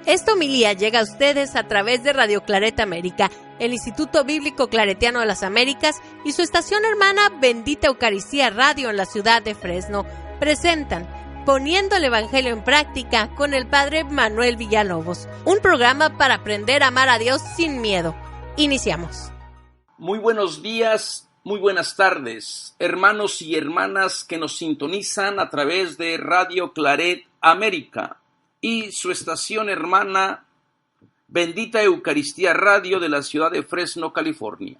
Esta homilía llega a ustedes a través de Radio Claret América, el Instituto Bíblico Claretiano de las Américas y su estación hermana Bendita Eucaristía Radio en la ciudad de Fresno. Presentan Poniendo el Evangelio en Práctica con el Padre Manuel Villalobos, un programa para aprender a amar a Dios sin miedo. Iniciamos. Muy buenos días, muy buenas tardes, hermanos y hermanas que nos sintonizan a través de Radio Claret América y su estación hermana Bendita Eucaristía Radio de la ciudad de Fresno, California.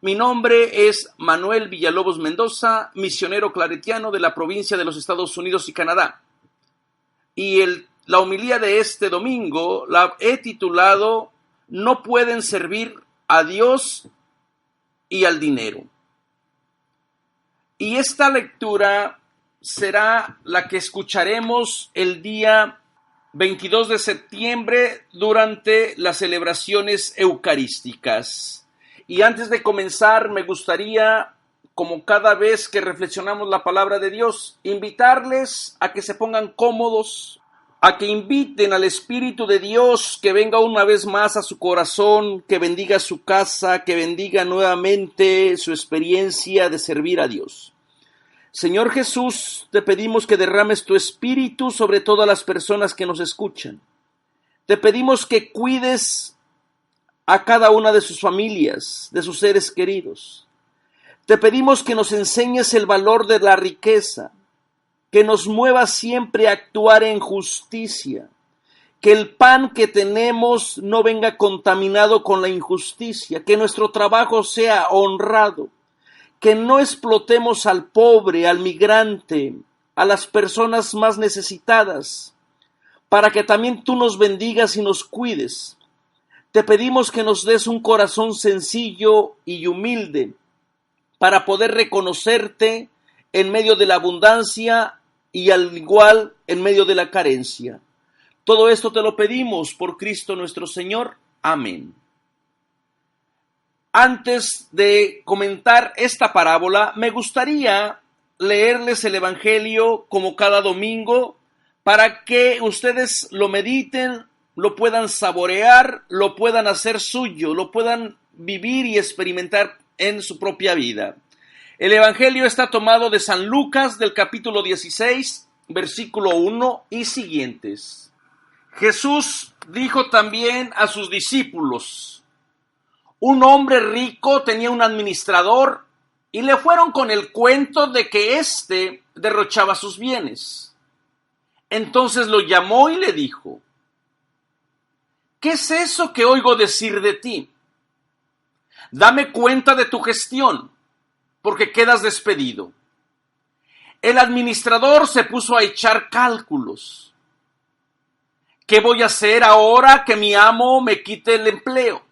Mi nombre es Manuel Villalobos Mendoza, misionero claretiano de la provincia de los Estados Unidos y Canadá. Y la homilía de este domingo la he titulado No pueden servir a Dios y al dinero. Y esta lectura será la que escucharemos el día 22 de septiembre durante las celebraciones eucarísticas. Y antes de comenzar, me gustaría, como cada vez que reflexionamos la palabra de Dios, invitarles a que se pongan cómodos, a que inviten al Espíritu de Dios que venga una vez más a su corazón, que bendiga su casa, que bendiga nuevamente su experiencia de servir a Dios. Señor Jesús, te pedimos que derrames tu Espíritu sobre todas las personas que nos escuchan. Te pedimos que cuides a cada una de sus familias, de sus seres queridos. Te pedimos que nos enseñes el valor de la riqueza, que nos mueva siempre a actuar en justicia, que el pan que tenemos no venga contaminado con la injusticia, que nuestro trabajo sea honrado, que no explotemos al pobre, al migrante, a las personas más necesitadas, para que también tú nos bendigas y nos cuides. Te pedimos que nos des un corazón sencillo y humilde para poder reconocerte en medio de la abundancia y al igual en medio de la carencia. Todo esto te lo pedimos por Cristo nuestro Señor. Amén. Antes de comentar esta parábola, me gustaría leerles el Evangelio como cada domingo para que ustedes lo mediten, lo puedan saborear, lo puedan hacer suyo, lo puedan vivir y experimentar en su propia vida. El Evangelio está tomado de San Lucas, del capítulo 16, versículo 1 y siguientes. Jesús dijo también a sus discípulos: un hombre rico tenía un administrador y le fueron con el cuento de que éste derrochaba sus bienes. Entonces lo llamó y le dijo: ¿qué es eso que oigo decir de ti? Dame cuenta de tu gestión, porque quedas despedido. El administrador se puso a echar cálculos. ¿Qué voy a hacer ahora que mi amo me quite el empleo?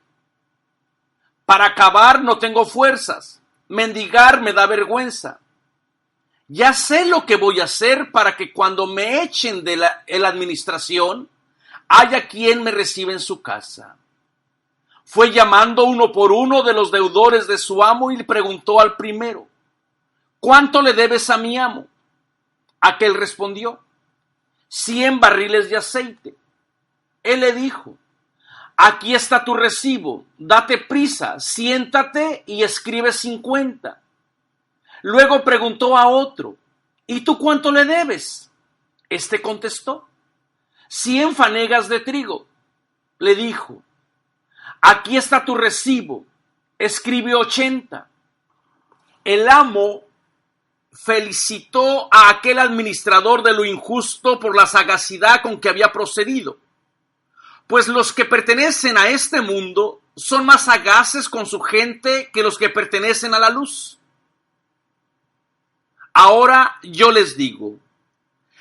Para acabar no tengo fuerzas. Mendigar me da vergüenza. Ya sé lo que voy a hacer para que cuando me echen de la administración, haya quien me reciba en su casa. Fue llamando uno por uno de los deudores de su amo y le preguntó al primero: ¿cuánto le debes a mi amo? Aquel respondió: 100 barriles de aceite. Él le dijo: aquí está tu recibo, date prisa, siéntate y escribe 50. Luego preguntó a otro: ¿y tú cuánto le debes? Este contestó: 100 fanegas de trigo. Le dijo: aquí está tu recibo, escribe 80. El amo felicitó a aquel administrador de lo injusto por la sagacidad con que había procedido, pues los que pertenecen a este mundo son más sagaces con su gente que los que pertenecen a la luz. Ahora yo les digo: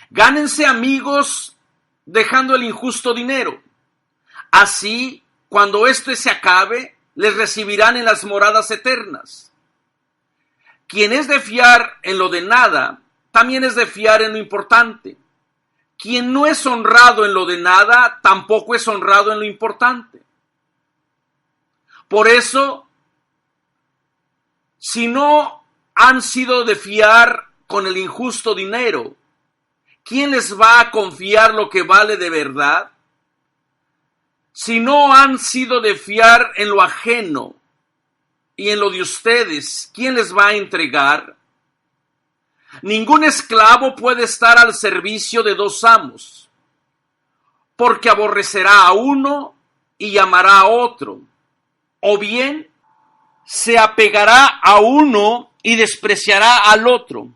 gánense amigos dejando el injusto dinero. Así, cuando éste se acabe, les recibirán en las moradas eternas. Quien es de fiar en lo de nada, también es de fiar en lo importante. Quien no es honrado en lo de nada, tampoco es honrado en lo importante. Por eso, si no han sido de fiar con el injusto dinero, ¿quién les va a confiar lo que vale de verdad? Si no han sido de fiar en lo ajeno y en lo de ustedes, ¿quién les va a entregar? Ningún esclavo puede estar al servicio de dos amos, porque aborrecerá a uno y amará a otro, o bien se apegará a uno y despreciará al otro.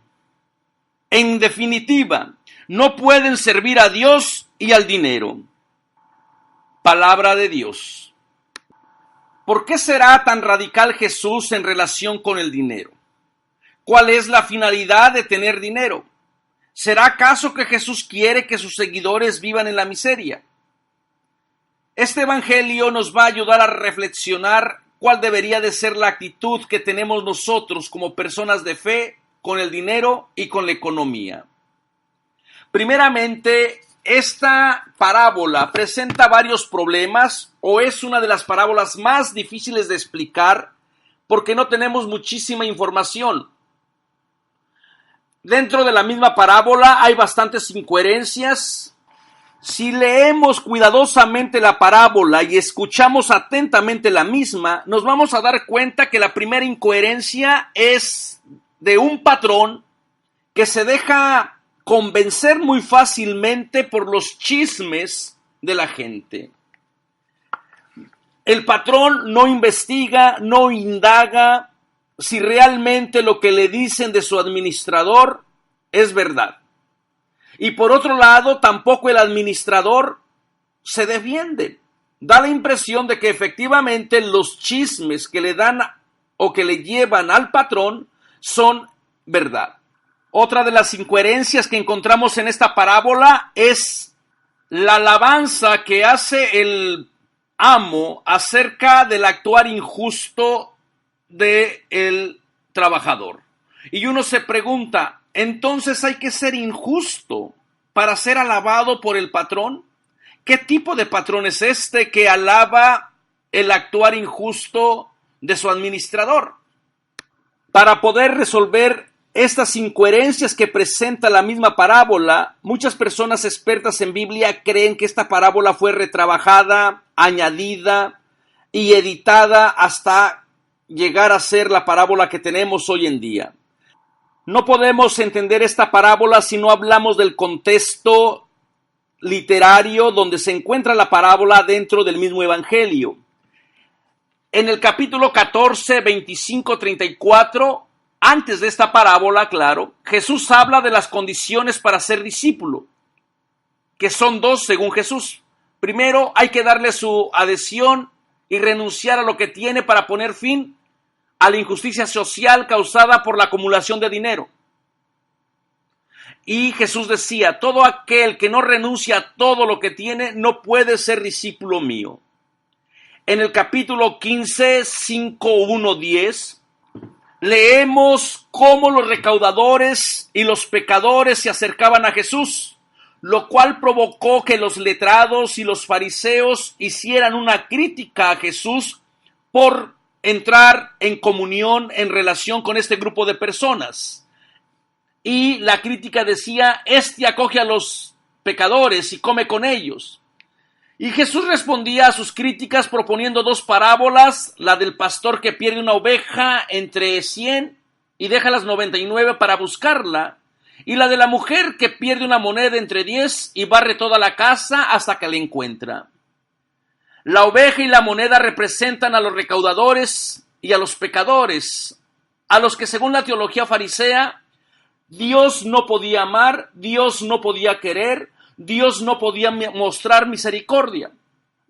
En definitiva, no pueden servir a Dios y al dinero. Palabra de Dios. ¿Por qué será tan radical Jesús en relación con el dinero? ¿Cuál es la finalidad de tener dinero? ¿Será acaso que Jesús quiere que sus seguidores vivan en la miseria? Este evangelio nos va a ayudar a reflexionar cuál debería de ser la actitud que tenemos nosotros como personas de fe con el dinero y con la economía. Primeramente, esta parábola presenta varios problemas o es una de las parábolas más difíciles de explicar porque no tenemos muchísima información. Dentro de la misma parábola hay bastantes incoherencias. Si leemos cuidadosamente la parábola y escuchamos atentamente la misma, nos vamos a dar cuenta que la primera incoherencia es de un patrón que se deja convencer muy fácilmente por los chismes de la gente. El patrón no investiga, no indaga si realmente lo que le dicen de su administrador es verdad. Y por otro lado, tampoco el administrador se defiende. Da la impresión de que efectivamente los chismes que le dan o que le llevan al patrón son verdad. Otra de las incoherencias que encontramos en esta parábola es la alabanza que hace el amo acerca del actuar injusto del trabajador. Y uno se pregunta, ¿entonces hay que ser injusto para ser alabado por el patrón? ¿Qué tipo de patrón es este que alaba el actuar injusto de su administrador? Para poder resolver estas incoherencias que presenta la misma parábola, muchas personas expertas en Biblia creen que esta parábola fue retrabajada, añadida y editada hasta llegar a ser la parábola que tenemos hoy en día. No podemos entender esta parábola si no hablamos del contexto literario donde se encuentra la parábola dentro del mismo evangelio. En el capítulo 14, 25, 34, antes de esta parábola, claro, Jesús habla de las condiciones para ser discípulo, que son dos según Jesús. Primero, hay que darle su adhesión y renunciar a lo que tiene para poner fin a la injusticia social causada por la acumulación de dinero. Y Jesús decía, todo aquel que no renuncia a todo lo que tiene no puede ser discípulo mío. En el capítulo 15, 5, 1, 10, leemos cómo los recaudadores y los pecadores se acercaban a Jesús, lo cual provocó que los letrados y los fariseos hicieran una crítica a Jesús por entrar en comunión, en relación con este grupo de personas. Y la crítica decía, este acoge a los pecadores y come con ellos. Y Jesús respondía a sus críticas proponiendo dos parábolas, la del pastor que pierde una oveja entre 100 y deja las 99 para buscarla, y la de la mujer que pierde una moneda entre 10 y barre toda la casa hasta que la encuentra. La oveja y la moneda representan a los recaudadores y a los pecadores, a los que según la teología farisea, Dios no podía amar, Dios no podía querer, Dios no podía mostrar misericordia.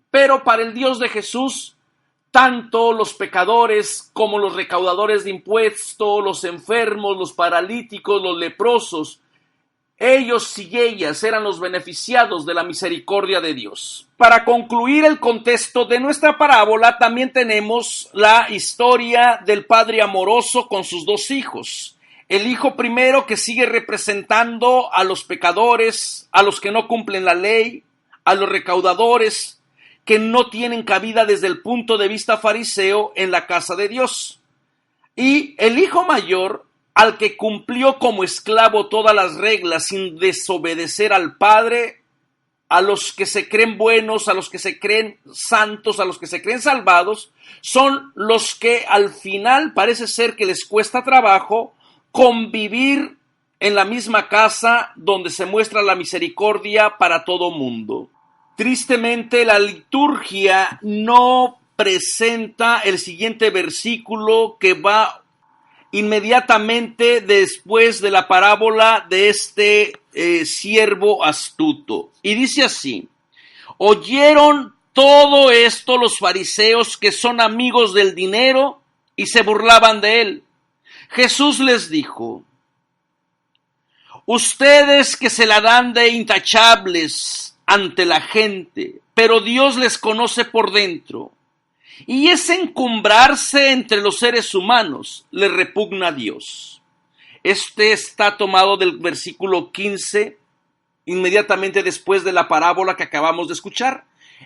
Pero para el Dios de Jesús, tanto los pecadores como los recaudadores de impuestos, los enfermos, los paralíticos, los leprosos, ellos y ellas eran los beneficiados de la misericordia de Dios. Para concluir el contexto de nuestra parábola, también tenemos la historia del padre amoroso con sus dos hijos. El hijo primero que sigue representando a los pecadores, a los que no cumplen la ley, a los recaudadores que no tienen cabida desde el punto de vista fariseo en la casa de Dios. Y el hijo mayor, al que cumplió como esclavo todas las reglas sin desobedecer al padre, a los que se creen buenos, a los que se creen santos, a los que se creen salvados, son los que al final parece ser que les cuesta trabajo convivir en la misma casa donde se muestra la misericordia para todo mundo. Tristemente, la liturgia no presenta el siguiente versículo que va inmediatamente después de la parábola de este siervo astuto. Y dice así: oyeron todo esto los fariseos, que son amigos del dinero, y se burlaban de él. Jesús les dijo: ustedes que se la dan de intachables ante la gente, pero Dios les conoce por dentro. Y ese encumbrarse entre los seres humanos le repugna a Dios. Este está tomado del versículo 15, inmediatamente después de la parábola que acabamos de escuchar.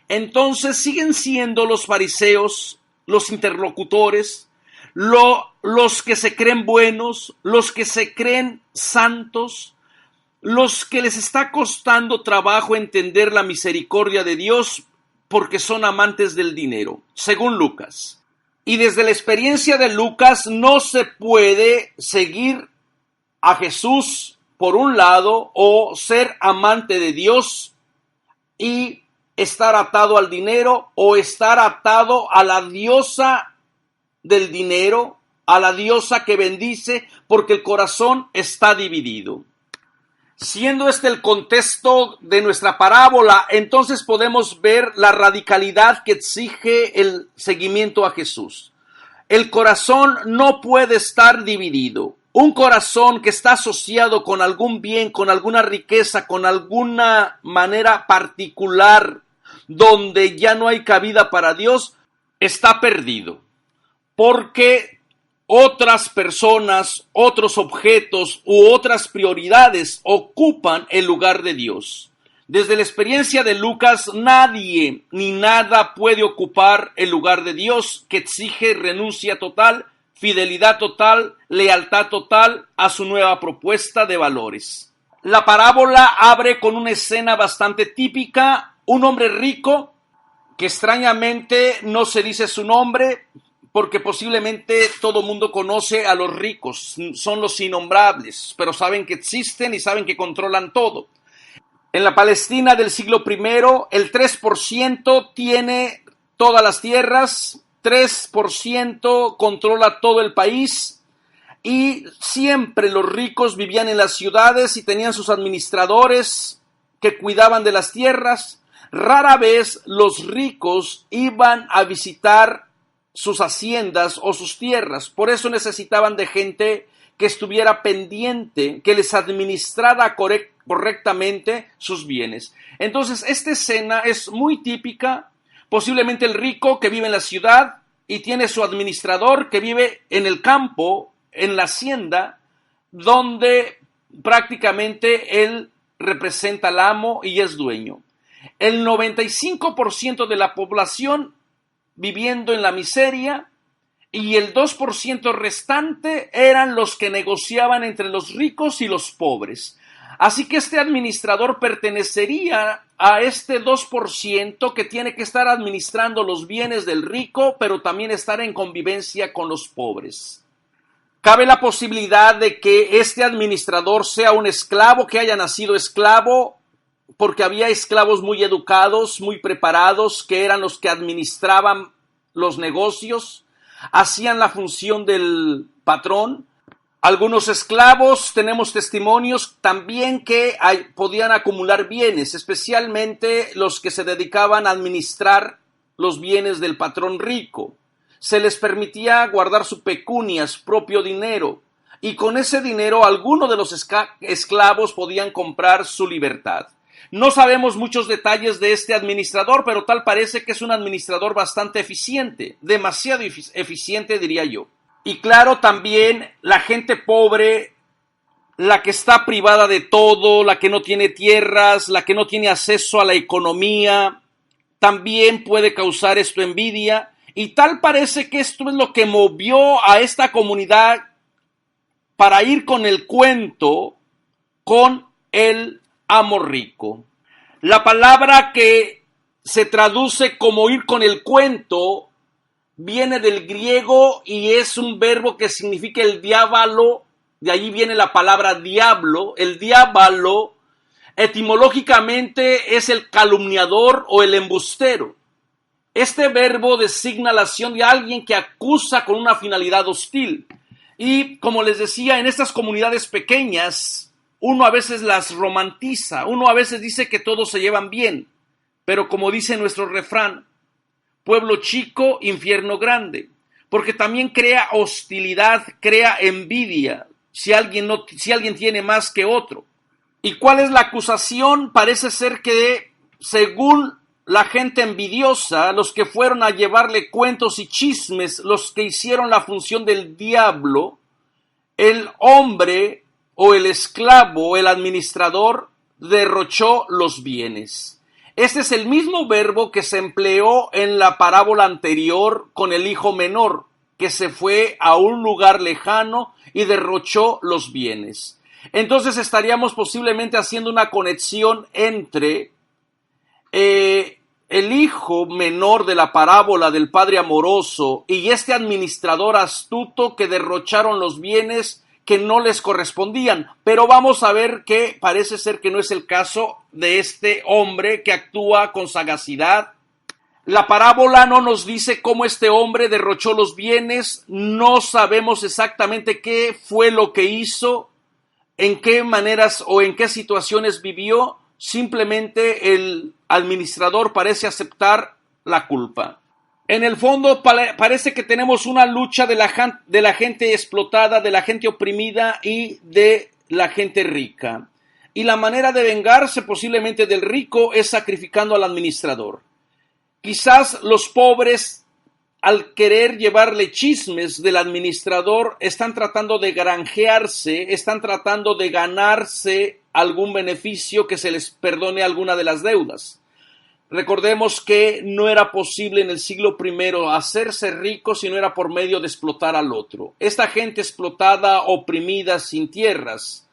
Entonces siguen siendo los fariseos los interlocutores, los que se creen buenos, los que se creen santos, los que les está costando trabajo entender la misericordia de Dios, porque son amantes del dinero, según Lucas. Y desde la experiencia de Lucas no se puede seguir a Jesús por un lado o ser amante de Dios y estar atado al dinero o estar atado a la diosa del dinero, a la diosa que bendice, porque el corazón está dividido. Siendo este el contexto de nuestra parábola, entonces podemos ver la radicalidad que exige el seguimiento a Jesús. El corazón no puede estar dividido. Un corazón que está asociado con algún bien, con alguna riqueza, con alguna manera particular, donde ya no hay cabida para Dios, está perdido. Porque otras personas, otros objetos u otras prioridades ocupan el lugar de Dios. Desde la experiencia de Lucas, nadie ni nada puede ocupar el lugar de Dios, que exige renuncia total, fidelidad total, lealtad total a su nueva propuesta de valores. La parábola abre con una escena bastante típica: un hombre rico, que extrañamente no se dice su nombre, porque posiblemente todo mundo conoce a los ricos, son los innombrables, pero saben que existen y saben que controlan todo. En la Palestina del siglo I, el 3% tiene todas las tierras, 3% controla todo el país, y siempre los ricos vivían en las ciudades y tenían sus administradores que cuidaban de las tierras. Rara vez los ricos iban a visitar sus haciendas o sus tierras. Por eso necesitaban de gente que estuviera pendiente, que les administrara correctamente sus bienes. Entonces, esta escena es muy típica. Posiblemente el rico que vive en la ciudad y tiene su administrador que vive en el campo, en la hacienda, donde prácticamente él representa al amo y es dueño. El 95% de la población viviendo en la miseria, y el 2% restante eran los que negociaban entre los ricos y los pobres. Así que este administrador pertenecería a este 2% que tiene que estar administrando los bienes del rico, pero también estar en convivencia con los pobres. Cabe la posibilidad de que este administrador sea un esclavo, que haya nacido esclavo, porque había esclavos muy educados, muy preparados, que eran los que administraban los negocios, hacían la función del patrón. Algunos esclavos, tenemos testimonios también que podían acumular bienes, especialmente los que se dedicaban a administrar los bienes del patrón rico. Se les permitía guardar su pecunia, su propio dinero, y con ese dinero algunos de los esclavos podían comprar su libertad. No sabemos muchos detalles de este administrador, pero tal parece que es un administrador bastante eficiente, demasiado eficiente, diría yo. Y claro, también la gente pobre, la que está privada de todo, la que no tiene tierras, la que no tiene acceso a la economía, también puede causar esto envidia. Y tal parece que esto es lo que movió a esta comunidad para ir con el cuento con el amo rico. La palabra que se traduce como ir con el cuento viene del griego y es un verbo que significa el diábalo. De allí viene la palabra diablo. El diábalo etimológicamente es el calumniador o el embustero. Este verbo designa la acción de alguien que acusa con una finalidad hostil. Y como les decía, en estas comunidades pequeñas, uno a veces las romantiza, uno a veces dice que todos se llevan bien, pero como dice nuestro refrán, pueblo chico, infierno grande, porque también crea hostilidad, crea envidia, si alguien tiene más que otro. ¿Y cuál es la acusación? Parece ser que, según la gente envidiosa, los que fueron a llevarle cuentos y chismes, los que hicieron la función del diablo, el hombre o el esclavo o el administrador derrochó los bienes. Este es el mismo verbo que se empleó en la parábola anterior con el hijo menor, que se fue a un lugar lejano y derrochó los bienes. Entonces estaríamos posiblemente haciendo una conexión entre el hijo menor de la parábola del padre amoroso y este administrador astuto que derrocharon los bienes que no les correspondían. Pero vamos a ver que parece ser que no es el caso de este hombre que actúa con sagacidad. La parábola no nos dice cómo este hombre derrochó los bienes, no sabemos exactamente qué fue lo que hizo, en qué maneras o en qué situaciones vivió. Simplemente el administrador parece aceptar la culpa. En el fondo parece que tenemos una lucha de la gente explotada, de la gente oprimida y de la gente rica. Y la manera de vengarse posiblemente del rico es sacrificando al administrador. Quizás los pobres, al querer llevarle chismes del administrador, están tratando de granjearse, están tratando de ganarse algún beneficio, que se les perdone alguna de las deudas. Recordemos que no era posible en el siglo I hacerse rico si no era por medio de explotar al otro. Esta gente explotada, oprimida, sin tierras,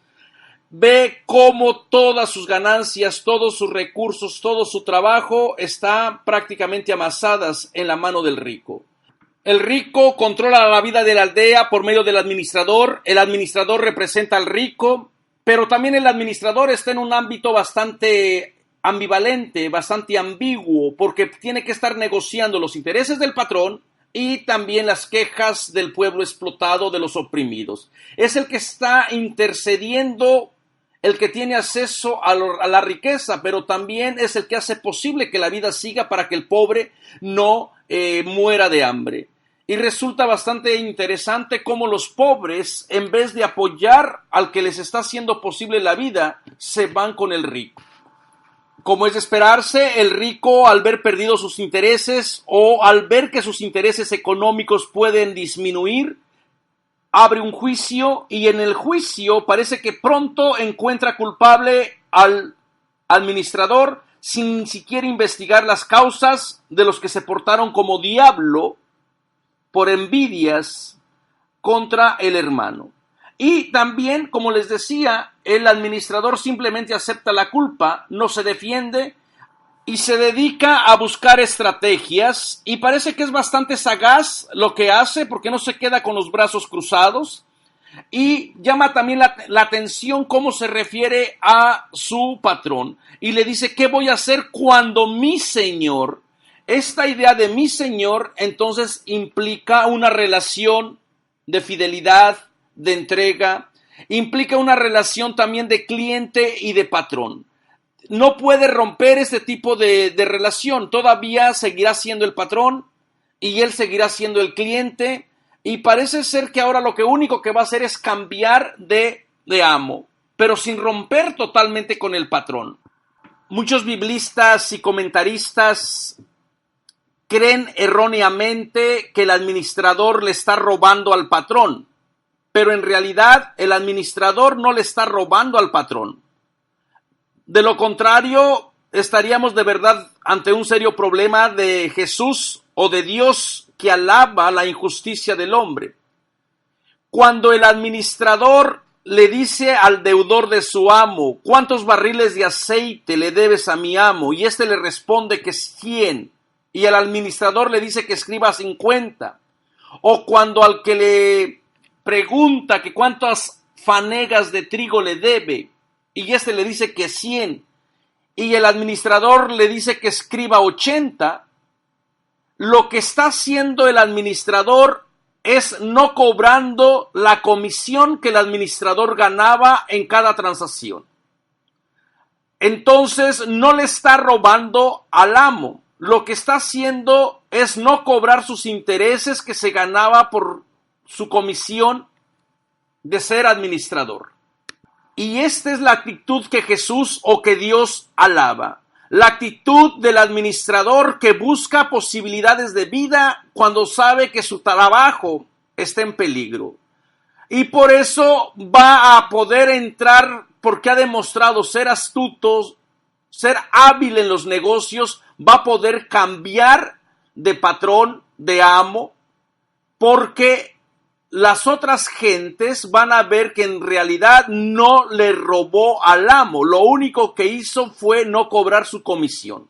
ve cómo todas sus ganancias, todos sus recursos, todo su trabajo está prácticamente amasadas en la mano del rico. El rico controla la vida de la aldea por medio del administrador. El administrador representa al rico, pero también el administrador está en un ámbito bastante ambivalente, bastante ambiguo, porque tiene que estar negociando los intereses del patrón y también las quejas del pueblo explotado, de los oprimidos. Es el que está intercediendo, el que tiene acceso a la riqueza, pero también es el que hace posible que la vida siga para que el pobre no muera de hambre. Y resulta bastante interesante cómo los pobres, en vez de apoyar al que les está haciendo posible la vida, se van con el rico. Como es de esperarse, el rico, al ver perdidos sus intereses o al ver que sus intereses económicos pueden disminuir, abre un juicio y en el juicio parece que pronto encuentra culpable al administrador sin siquiera investigar las causas de los que se portaron como diablo por envidias contra el hermano. Y también, como les decía, el administrador simplemente acepta la culpa, no se defiende y se dedica a buscar estrategias, y parece que es bastante sagaz lo que hace porque no se queda con los brazos cruzados. Y llama también la atención cómo se refiere a su patrón y le dice: ¿qué voy a hacer cuando mi señor? Esta idea de mi señor entonces implica una relación de fidelidad, de entrega, implica una relación también de cliente y de patrón. No puede romper este tipo de relación, todavía seguirá siendo el patrón y él seguirá siendo el cliente, y parece ser que ahora lo único que va a hacer es cambiar de amo, pero sin romper totalmente con el patrón. Muchos biblistas y comentaristas creen erróneamente que el administrador le está robando al patrón, pero en realidad el administrador no le está robando al patrón. De lo contrario, estaríamos de verdad ante un serio problema de Jesús o de Dios que alaba la injusticia del hombre. Cuando el administrador le dice al deudor de su amo: ¿cuántos barriles de aceite le debes a mi amo? Y éste le responde que 100. Y el administrador le dice que escriba 50. O cuando al que le pregunta que cuántas fanegas de trigo le debe, y éste le dice que 100. Y el administrador le dice que escriba 80. Lo que está haciendo el administrador es no cobrando la comisión que el administrador ganaba en cada transacción. Entonces no le está robando al amo. Lo que está haciendo es no cobrar sus intereses que se ganaba por su comisión de ser administrador. Y esta es la actitud que Jesús o que Dios alaba. La actitud del administrador que busca posibilidades de vida cuando sabe que su trabajo está en peligro. Y por eso va a poder entrar, porque ha demostrado ser astuto, ser hábil en los negocios, va a poder cambiar de patrón, de amo, porque las otras gentes van a ver que en realidad no le robó al amo. Lo único que hizo fue no cobrar su comisión.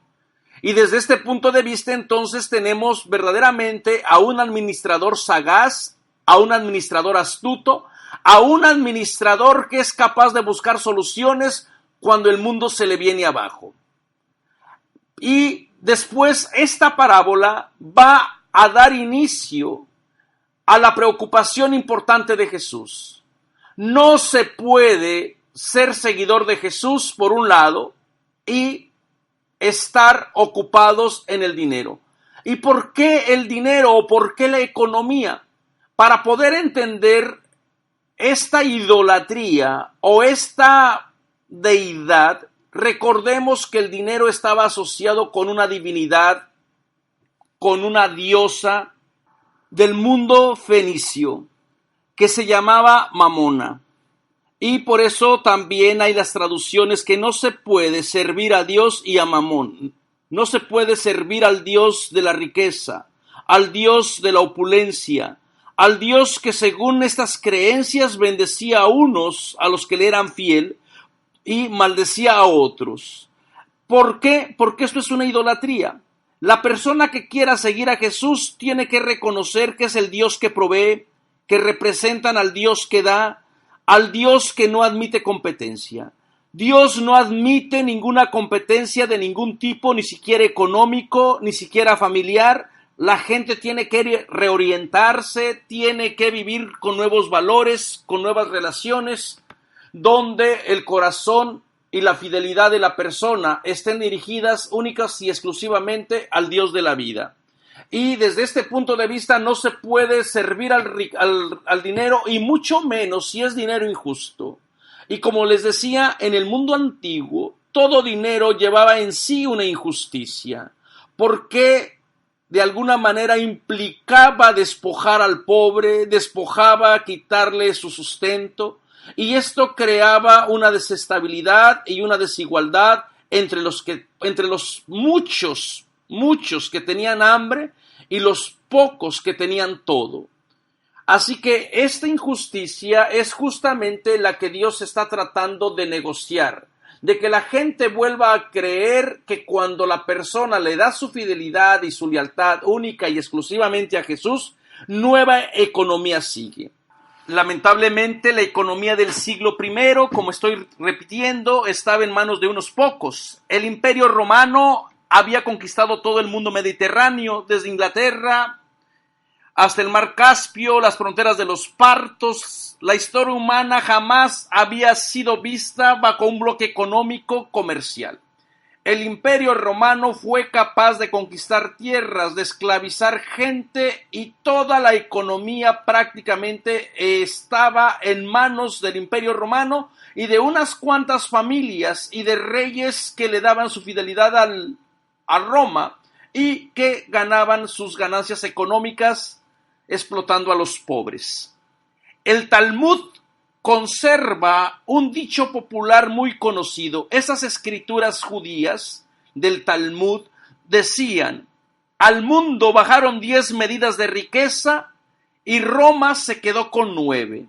Y desde este punto de vista, entonces, tenemos verdaderamente a un administrador sagaz, a un administrador astuto, a un administrador que es capaz de buscar soluciones cuando el mundo se le viene abajo. Y después esta parábola va a dar inicio a la preocupación importante de Jesús. No se puede ser seguidor de Jesús por un lado y estar ocupados en el dinero. ¿Y por qué el dinero o por qué la economía? Para poder entender esta idolatría o esta deidad, recordemos que el dinero estaba asociado con una divinidad, con una diosa del mundo fenicio, que se llamaba Mamona. Y por eso también hay las traducciones que no se puede servir a Dios y a Mamón. No se puede servir al Dios de la riqueza, al Dios de la opulencia, al Dios que según estas creencias bendecía a unos, a los que le eran fiel, y maldecía a otros. ¿Por qué? Porque esto es una idolatría. La persona que quiera seguir a Jesús tiene que reconocer que es el Dios que provee, que representan al Dios que da, al Dios que no admite competencia. Dios no admite ninguna competencia de ningún tipo, ni siquiera económico, ni siquiera familiar. La gente tiene que reorientarse, tiene que vivir con nuevos valores, con nuevas relaciones, donde el corazón y la fidelidad de la persona estén dirigidas únicas y exclusivamente al Dios de la vida. Y desde este punto de vista no se puede servir al dinero, y mucho menos si es dinero injusto. Y como les decía, en el mundo antiguo todo dinero llevaba en sí una injusticia, porque de alguna manera implicaba despojar al pobre, despojaba quitarle su sustento. Y esto creaba una desestabilidad y una desigualdad entre los muchos que tenían hambre y los pocos que tenían todo. Así que esta injusticia es justamente la que Dios está tratando de negociar, de que la gente vuelva a creer que cuando la persona le da su fidelidad y su lealtad única y exclusivamente a Jesús, nueva economía sigue. Lamentablemente, la economía del siglo I, como estoy repitiendo, estaba en manos de unos pocos. El Imperio Romano había conquistado todo el mundo mediterráneo, desde Inglaterra hasta el Mar Caspio, las fronteras de los Partos. La historia humana jamás había sido vista bajo un bloque económico comercial. El Imperio Romano fue capaz de conquistar tierras, de esclavizar gente, y toda la economía prácticamente estaba en manos del Imperio Romano y de unas cuantas familias y de reyes que le daban su fidelidad a Roma y que ganaban sus ganancias económicas explotando a los pobres. El Talmud conserva un dicho popular muy conocido. Esas escrituras judías del Talmud decían: al mundo bajaron 10 medidas de riqueza y Roma se quedó con 9.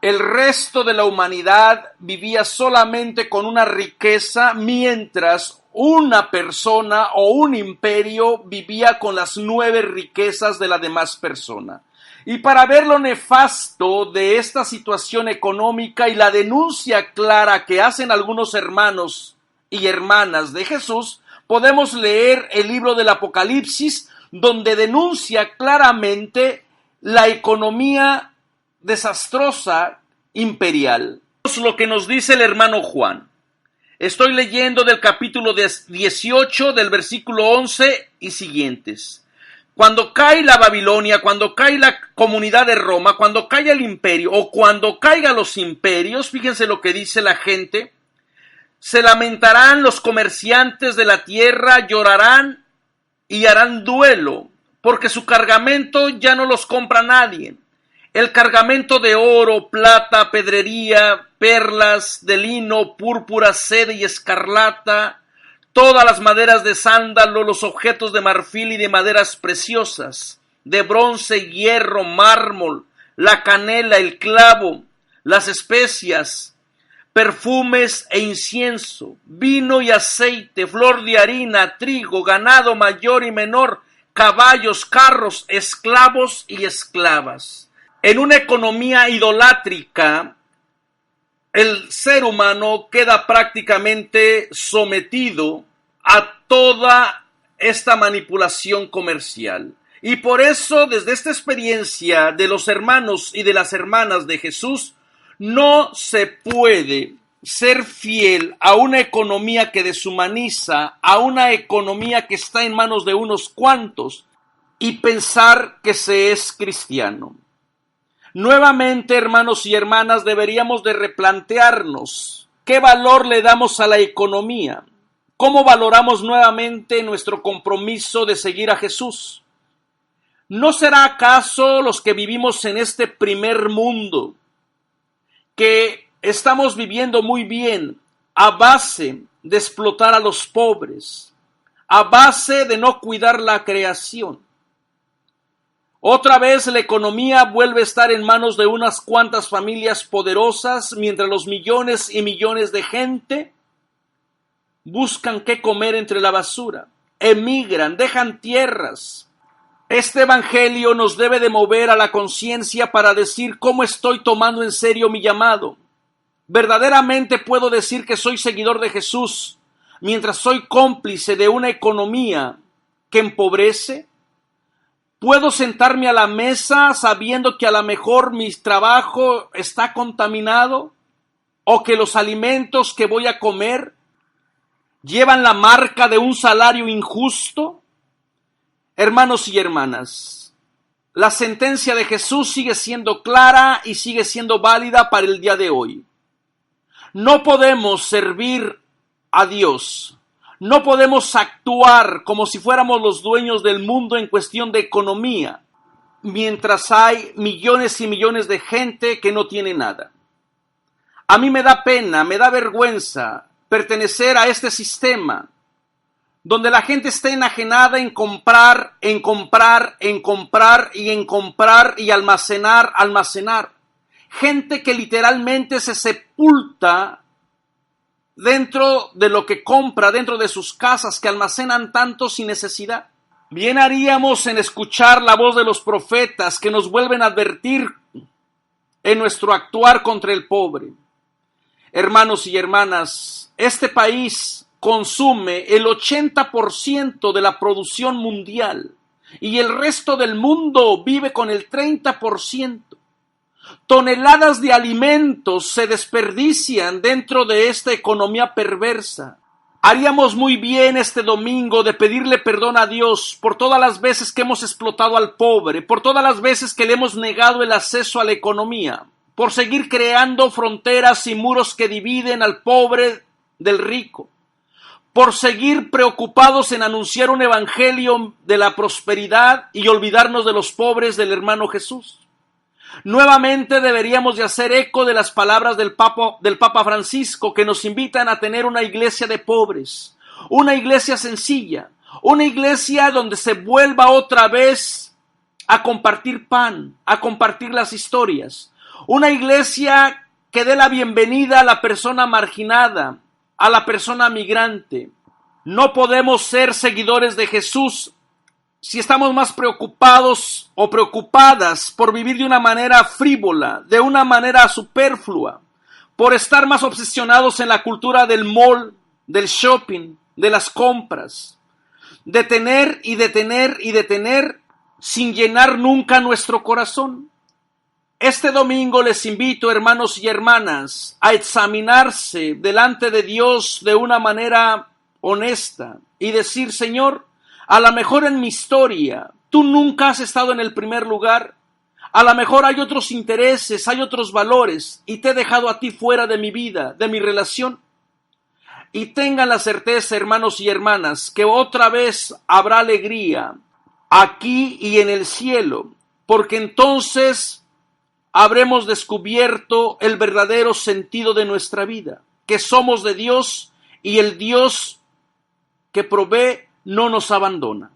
El resto de la humanidad vivía solamente con una riqueza, mientras una persona o un imperio vivía con las 9 riquezas de la demás persona. Y para ver lo nefasto de esta situación económica y la denuncia clara que hacen algunos hermanos y hermanas de Jesús, podemos leer el libro del Apocalipsis, donde denuncia claramente la economía desastrosa imperial. Es lo que nos dice el hermano Juan. Estoy leyendo del capítulo 18, del versículo 11 y siguientes. Cuando cae la Babilonia, cuando cae la comunidad de Roma, cuando caiga el imperio o cuando caigan los imperios, fíjense lo que dice la gente, se lamentarán los comerciantes de la tierra, llorarán y harán duelo, porque su cargamento ya no los compra nadie. El cargamento de oro, plata, pedrería, perlas, de lino, púrpura, seda y escarlata, todas las maderas de sándalo, los objetos de marfil y de maderas preciosas, de bronce, hierro, mármol, la canela, el clavo, las especias, perfumes e incienso, vino y aceite, flor de harina, trigo, ganado mayor y menor, caballos, carros, esclavos y esclavas. En una economía idolátrica, el ser humano queda prácticamente sometido a toda esta manipulación comercial. Y por eso, desde esta experiencia de los hermanos y de las hermanas de Jesús, no se puede ser fiel a una economía que deshumaniza, a una economía que está en manos de unos cuantos y pensar que se es cristiano. Nuevamente, hermanos y hermanas, deberíamos de replantearnos qué valor le damos a la economía, cómo valoramos nuevamente nuestro compromiso de seguir a Jesús. ¿No será acaso los que vivimos en este primer mundo, que estamos viviendo muy bien a base de explotar a los pobres, a base de no cuidar la creación? Otra vez la economía vuelve a estar en manos de unas cuantas familias poderosas, mientras los millones y millones de gente buscan qué comer entre la basura, emigran, dejan tierras. Este evangelio nos debe de mover a la conciencia para decir cómo estoy tomando en serio mi llamado. Verdaderamente puedo decir que soy seguidor de Jesús, mientras soy cómplice de una economía que empobrece. ¿Puedo sentarme a la mesa sabiendo que a lo mejor mi trabajo está contaminado? ¿O que los alimentos que voy a comer llevan la marca de un salario injusto? Hermanos y hermanas, la sentencia de Jesús sigue siendo clara y sigue siendo válida para el día de hoy. No podemos servir a Dios. No podemos actuar como si fuéramos los dueños del mundo en cuestión de economía, mientras hay millones y millones de gente que no tiene nada. A mí me da pena, me da vergüenza pertenecer a este sistema, donde la gente está enajenada en comprar y almacenar. Gente que literalmente se sepulta dentro de lo que compra, dentro de sus casas, que almacenan tanto sin necesidad. Bien haríamos en escuchar la voz de los profetas que nos vuelven a advertir en nuestro actuar contra el pobre. Hermanos y hermanas, este país consume el 80% de la producción mundial y el resto del mundo vive con el 30%. Toneladas de alimentos se desperdician dentro de esta economía perversa. Haríamos muy bien este domingo de pedirle perdón a Dios por todas las veces que hemos explotado al pobre, por todas las veces que le hemos negado el acceso a la economía, por seguir creando fronteras y muros que dividen al pobre del rico, por seguir preocupados en anunciar un evangelio de la prosperidad y olvidarnos de los pobres del hermano Jesús. Nuevamente deberíamos de hacer eco de las palabras del Papa Francisco, que nos invitan a tener una iglesia de pobres, una iglesia sencilla, una iglesia donde se vuelva otra vez a compartir pan, a compartir las historias, Una iglesia que dé la bienvenida a la persona marginada, a la persona migrante. No podemos ser seguidores de Jesús si estamos más preocupados o preocupadas por vivir de una manera frívola, de una manera superflua, por estar más obsesionados en la cultura del mall, del shopping, de las compras, de tener y de tener y de tener sin llenar nunca nuestro corazón. Este domingo les invito, hermanos y hermanas, a examinarse delante de Dios de una manera honesta y decir: Señor, a lo mejor en mi historia tú nunca has estado en el primer lugar, a lo mejor hay otros intereses, hay otros valores y te he dejado a ti fuera de mi vida, de mi relación. Y tengan la certeza, hermanos y hermanas, que otra vez habrá alegría aquí y en el cielo, porque entonces habremos descubierto el verdadero sentido de nuestra vida, que somos de Dios y el Dios que provee no nos abandona.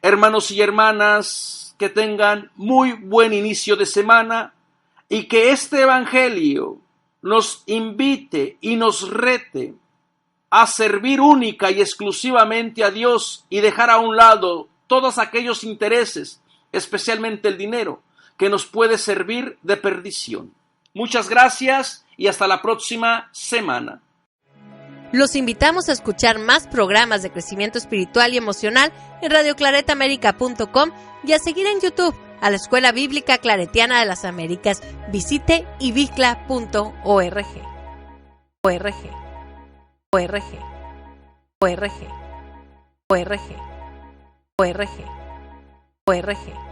Hermanos y hermanas, que tengan muy buen inicio de semana y que este evangelio nos invite y nos rete a servir única y exclusivamente a Dios y dejar a un lado todos aquellos intereses, especialmente el dinero, que nos puede servir de perdición. Muchas gracias y hasta la próxima semana. Los invitamos a escuchar más programas de crecimiento espiritual y emocional en radioclaretamerica.com y a seguir en YouTube a la Escuela Bíblica Claretiana de las Américas. Visite ibicla.org. org.